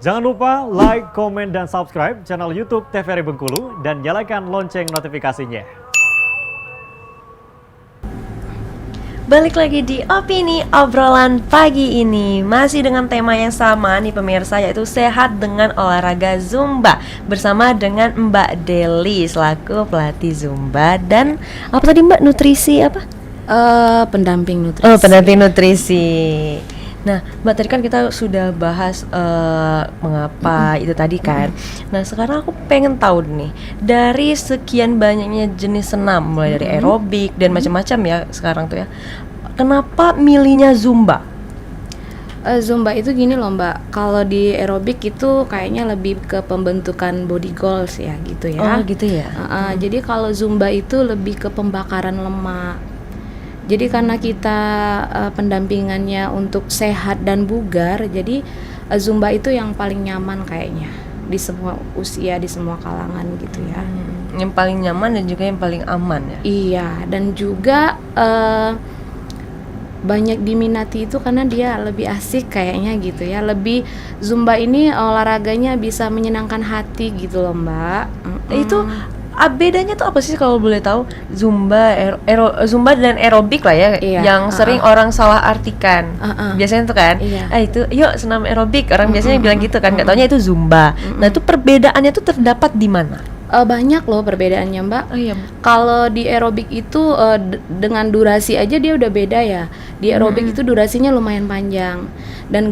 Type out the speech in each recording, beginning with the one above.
Jangan lupa like, komen, dan subscribe channel YouTube TVRI Bengkulu dan nyalakan lonceng notifikasinya. Balik lagi di Opini Obrolan pagi ini. Masih dengan tema yang sama nih pemirsa, yaitu sehat dengan olahraga Zumba. Bersama dengan Mbak Deli selaku pelatih Zumba. Dan apa tadi Mbak, nutrisi apa? Pendamping nutrisi. Oh, pendamping nutrisi. Nah Mbak, tadi kan kita sudah bahas mengapa itu tadi kan. Nah sekarang aku pengen tahu nih, dari sekian banyaknya jenis senam, mulai dari aerobik dan macam-macam ya sekarang tuh ya, kenapa milihnya Zumba? Zumba itu gini loh Mbak, kalau di aerobik itu kayaknya lebih ke pembentukan body goals ya gitu ya. Oh gitu ya. Jadi kalau Zumba itu lebih ke pembakaran lemak. Jadi karena kita pendampingannya untuk sehat dan bugar, jadi Zumba itu yang paling nyaman kayaknya di semua usia, di semua kalangan gitu ya. Yang paling nyaman dan juga yang paling aman ya. Iya, dan juga banyak diminati itu karena dia lebih asik kayaknya gitu ya. Lebih Zumba ini olahraganya bisa menyenangkan hati gitu loh Mbak. Itu bedanya tuh apa sih kalau boleh tahu? Zumba, Zumba dan aerobik lah ya, Iya, yang sering orang salah artikan. Biasanya tuh kan, Iya. itu yuk senam aerobik, orang biasanya bilang gitu kan, nggak taunya itu Zumba. Nah itu perbedaannya tuh terdapat di mana? Banyak loh perbedaannya Mbak. Oh iya. Kalau di aerobik itu dengan durasi aja dia udah beda ya. Di aerobik itu durasinya lumayan panjang dan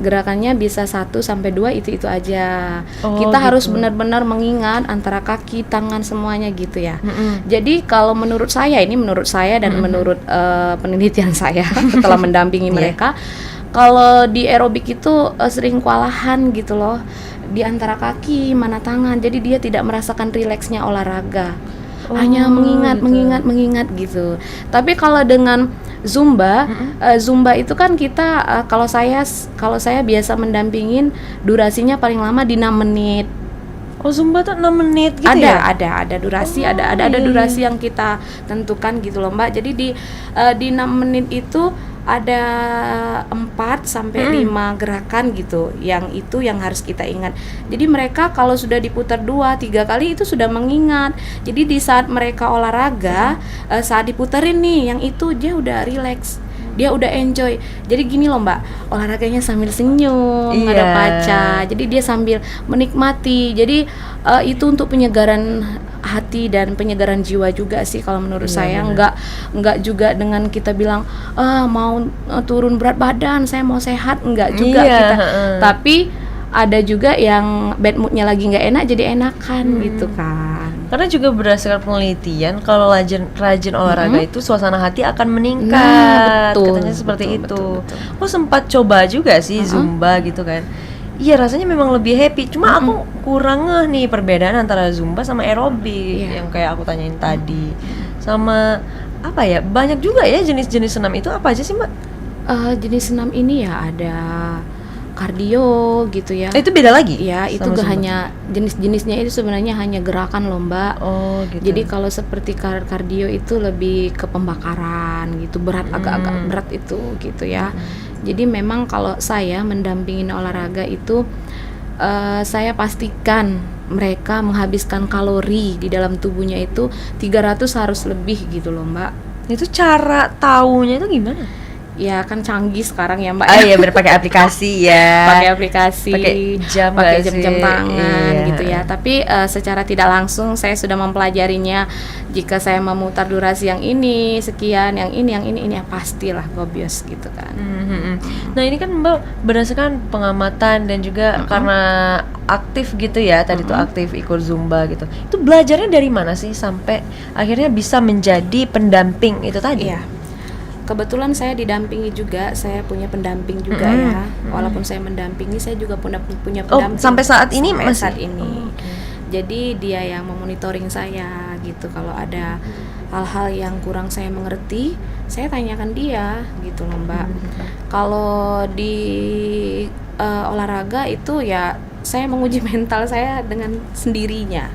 gerakannya bisa 1 sampai 2 itu aja. Oh, Kita harus gitu. benar-benar mengingat antara kaki, tangan semuanya gitu ya. Jadi kalau menurut saya dan menurut penelitian saya setelah mendampingi mereka, kalau di aerobik itu sering kewalahan gitu loh di antara kaki mana tangan, jadi dia tidak merasakan rileksnya olahraga, hanya mengingat gitu. Tapi kalau dengan Zumba, Zumba itu kan kita kalau saya biasa mendampingin durasinya paling lama di 6 menit. Oh Zumba tuh 6 menit gitu ya? Ada durasi, ada durasi yang kita tentukan gitu loh Mbak. Jadi di 6 menit itu ada 4 sampai 5 gerakan gitu. Yang itu yang harus kita ingat. Jadi mereka kalau sudah diputar 2-3 kali itu sudah mengingat. Jadi di saat mereka olahraga, saat diputerin nih yang itu dia udah relax, dia udah enjoy. Jadi gini loh Mbak, olahraganya sambil senyum, ada paca. Jadi dia sambil menikmati. Jadi itu untuk penyegaran hati dan penyegaran jiwa juga sih kalau menurut saya. Enggak juga dengan kita bilang mau turun berat badan, saya mau sehat, enggak juga kita. Tapi ada juga yang bad moodnya lagi nggak enak jadi enakan gitu kan. Karena juga berdasarkan penelitian, kalau rajin olahraga itu suasana hati akan meningkat. Nah, betul, katanya seperti betul, itu. betul. Aku sempat coba juga sih Zumba gitu kan. Iya rasanya memang lebih happy. Cuma aku kurang ngeh nih perbedaan antara Zumba sama aerobik yang kayak aku tanyain tadi. Sama apa ya? Banyak juga ya jenis-jenis senam itu, apa aja sih Mbak? Jenis senam ini ya ada kardio gitu ya. Itu beda lagi? Ya, itu sama Zumba? hanya jenis-jenisnya itu sebenarnya hanya gerakan loh Mbak. Oh gitu. Jadi kalau seperti kardio itu lebih ke pembakaran gitu, agak-agak berat itu gitu ya. Jadi memang kalau saya mendampingin olahraga itu saya pastikan mereka menghabiskan kalori di dalam tubuhnya itu 300 harus lebih gitu loh Mbak. Itu cara taunya itu gimana? Ya kan canggih sekarang ya Mbak. Oh iya, pakai aplikasi ya. Pakai aplikasi, pakai jam-jam tangan iya. gitu ya. Tapi secara tidak langsung saya sudah mempelajarinya. Jika saya memutar durasi yang ini sekian, yang ini ya pastilah gobios gitu kan. Nah ini kan Mbak berdasarkan pengamatan dan juga karena aktif gitu ya, tadi tuh aktif ikut Zumba gitu. Itu belajarnya dari mana sih sampai akhirnya bisa menjadi pendamping itu tadi? Iya. Kebetulan saya didampingi juga, saya punya pendamping juga ya. Walaupun saya mendampingi, saya juga punya pendamping. Sampai saat ini sampai masih? saat ini. Jadi dia yang memonitoring saya gitu. Kalau ada hal-hal yang kurang saya mengerti, saya tanyakan dia gitu loh Mbak. Kalau di olahraga itu ya saya menguji mental saya dengan sendirinya.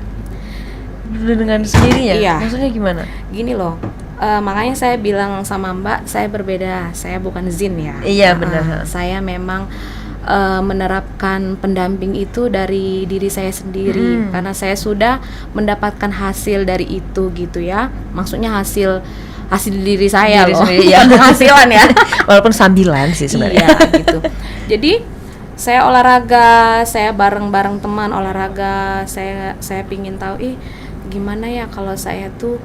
Dengan sendirinya? Iya. Maksudnya gimana? Gini loh. Makanya saya bilang sama Mbak, saya berbeda, saya bukan Zin ya. Iya, benar. Saya memang menerapkan pendamping itu dari diri saya sendiri, karena saya sudah mendapatkan hasil dari itu gitu ya. Maksudnya hasil diri saya Diri loh, sendiri, ya. bukan penghasilan ya. Walaupun sambilan sih sebenarnya. Iya gitu. Jadi saya olahraga, saya bareng teman olahraga. Saya pingin tahu, gimana ya kalau saya tuh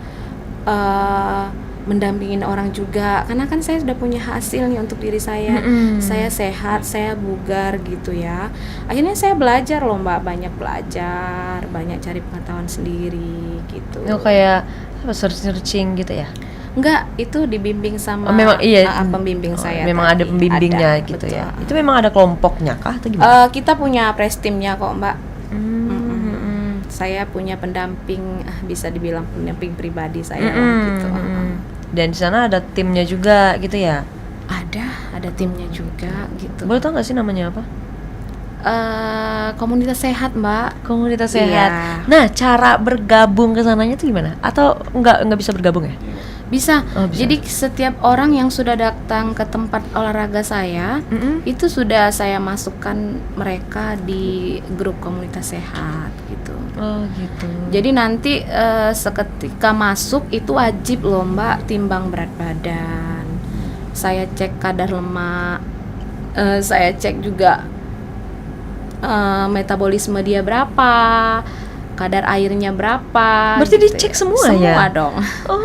mendampingin orang juga, karena kan saya sudah punya hasil nih untuk diri saya. Saya sehat, saya bugar gitu ya. Akhirnya saya belajar loh Mbak, banyak belajar, banyak cari pengetahuan sendiri gitu. Kayak searching gitu ya. Enggak, itu dibimbing sama Memang iya. pembimbing saya. Memang tadi. ada pembimbingnya Ada, gitu betul. ya. Itu memang ada kelompoknya kah atau gimana? Kita punya prestimnya kok Mbak. Saya punya pendamping, bisa dibilang pendamping pribadi saya lah gitu. Dan di sana ada timnya juga gitu ya. Ada timnya juga gitu. Boleh tau nggak sih namanya apa? Komunitas sehat Mbak. Komunitas Iya. sehat. Nah, cara bergabung ke sananya tuh gimana? Atau nggak bisa bergabung ya? Bisa. Oh, bisa. Jadi setiap orang yang sudah datang ke tempat olahraga saya, itu sudah saya masukkan mereka di grup komunitas sehat gitu. Oh gitu. Jadi nanti seketika masuk itu wajib loh Mbak timbang berat badan. Saya cek kadar lemak, saya cek juga metabolisme dia berapa, kadar airnya berapa. Berarti gitu dicek ya. semua ya? Semua dong. Oh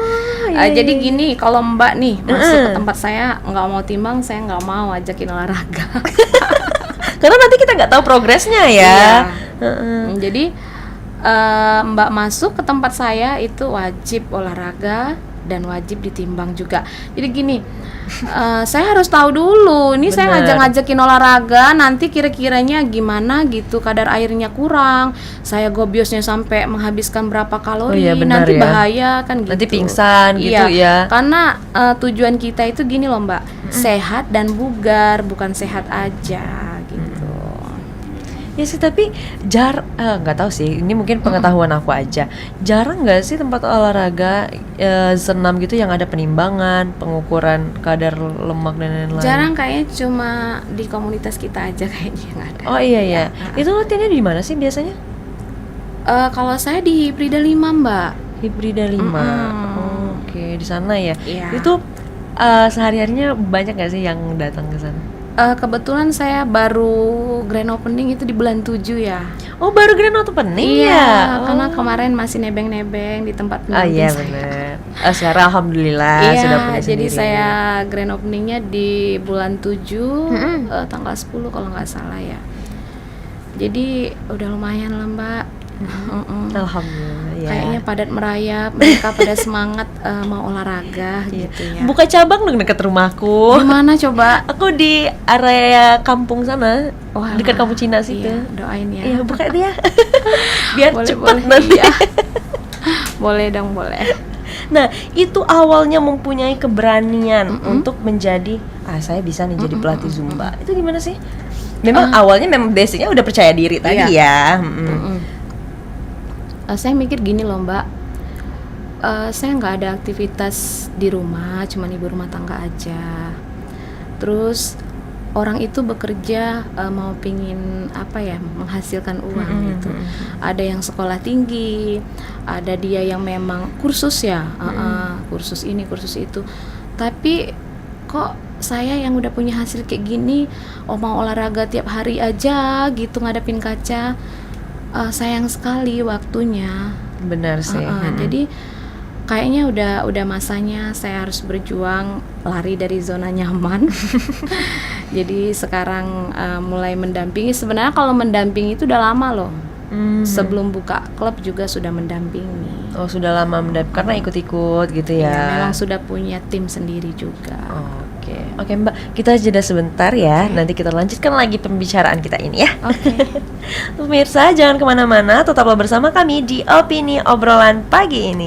iya. Jadi gini, kalau Mbak nih masuk ke tempat saya nggak mau timbang, saya nggak mau ajakin olahraga. Karena nanti kita nggak tahu progresnya ya. Iya. Jadi Mbak masuk ke tempat saya itu wajib olahraga dan wajib ditimbang juga. Jadi gini, saya harus tahu dulu. Ini saya Bener. ngajak-ngajakin olahraga, nanti kira-kiranya gimana gitu, kadar airnya kurang, saya gobiosnya sampai menghabiskan berapa kalori, Oh iya, benar nanti ya. bahaya kan gitu. Nanti pingsan gitu ya. Karena tujuan kita itu gini loh Mbak, sehat dan bugar, bukan sehat aja gitu. Ya sih, tapi nggak tahu sih, ini mungkin pengetahuan aku aja. Jarang nggak sih tempat olahraga senam gitu yang ada penimbangan, pengukuran kadar lemak dan lain-lain? Jarang, kayaknya cuma di komunitas kita aja kayaknya yang ada. Oh iya ya. Itu latihannya di mana sih biasanya? Kalau saya di Hibrida 5 Mbak. Hibrida 5. Oh, oke, di sana ya. Iya. Itu sehari-harinya banyak nggak sih yang datang ke sana? Kebetulan saya baru grand opening itu di bulan 7 ya. Oh, baru grand opening Iya, ya? karena kemarin masih nebeng-nebeng di tempat Oh iya saya. benar. Sekarang alhamdulillah Iya, sudah punya jadi sendiri. saya grand openingnya di bulan 7 tanggal 10 kalau nggak salah ya. Jadi udah lumayan lah Mbak. Alhamdulillah ya. Kayaknya padat merayap, mereka pada semangat mau olahraga gitu ya. Buka cabang dong dekat rumahku. Gimana coba? Aku di area kampung sana, Wah, dekat kampung Cina situ. Iya, doain ya. Iya, buka dia. Biar Boleh, cepet boleh, nanti. iya. Boleh dong, boleh. Nah, itu awalnya mempunyai keberanian untuk menjadi saya bisa nih jadi pelatih Zumba. Itu gimana sih? Memang awalnya memang basicnya udah percaya diri tadi ya. Saya mikir gini loh Mbak, saya nggak ada aktivitas di rumah, cuman ibu rumah tangga aja. Terus orang itu bekerja mau pingin menghasilkan uang gitu. Ada yang sekolah tinggi, ada dia yang memang kursus ya, kursus ini kursus itu. Tapi kok saya yang udah punya hasil kayak gini, mau olahraga tiap hari aja gitu ngadepin kaca. Sayang sekali waktunya. Benar sih. Jadi kayaknya udah masanya saya harus berjuang lari dari zona nyaman. Jadi sekarang mulai mendampingi. Sebenarnya kalau mendampingi itu udah lama loh. Sebelum buka klub juga sudah mendampingi. Oh, sudah lama mendampingi karena ikut-ikut gitu ya. Ya, memang sudah punya tim sendiri juga. Oke Mbak, kita jeda sebentar ya. Nanti kita lanjutkan lagi pembicaraan kita ini ya. Oke. Pemirsa, jangan kemana-mana, tetaplah bersama kami di Opini Obrolan Pagi ini.